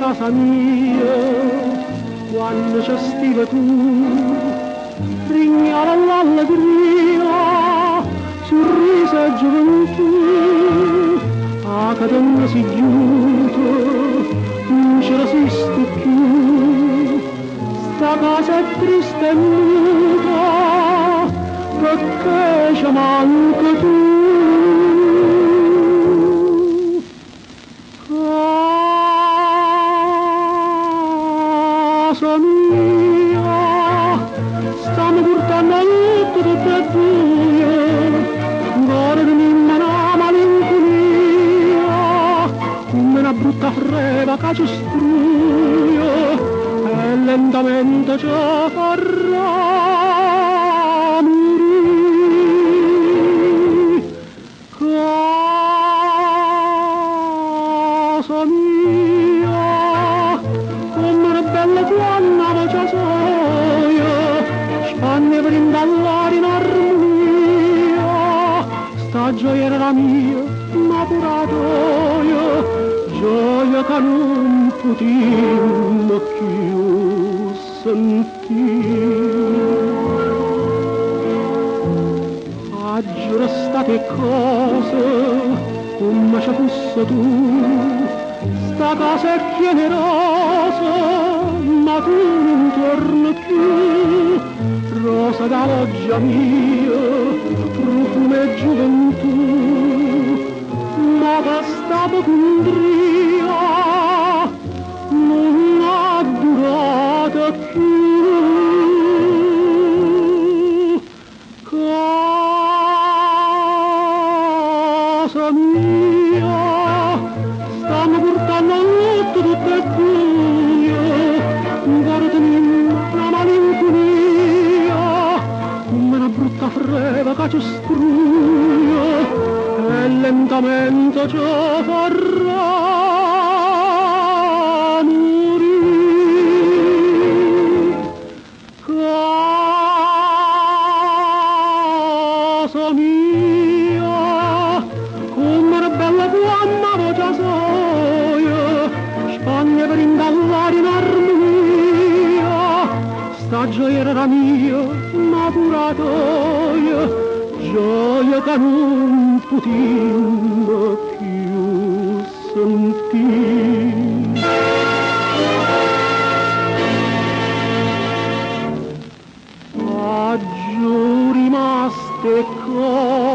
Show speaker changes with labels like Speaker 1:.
Speaker 1: casa mia, quando c'è stiva tu, rignava l'allegria, sorriso e gioventù, a cadena si giunto, non ci resiste più, sta casa è triste e muta, perché ci manca tu. Casa mia, stanno portando a letto tutte e due, guardami una malinconia, come una brutta freva che ci struia, e lentamente ci farà morire. Casa mia, come una bella donna voce soia, spanne per imballare in armonia, sta gioia era mia, ma pura gioia, gioia che non potevo più sentire. Oggi restate cose come ci fosse tu, sta casa è generosa, ma tu non torni più. Rosa da loggia mia, profumo e gioventù, ma questa pocondria non ha durato più. Casa mia, stanno portando a letto tutte e due, guardami una malinconia, come una brutta freva che ci struia, e lentamente ci farà morire. Casa mia, come una bella donna voce soia, spanne per imballare in armonia, sta gioia era mia, ma pura gioia, gioia che non potevo più sentire. Oggi rimaste cose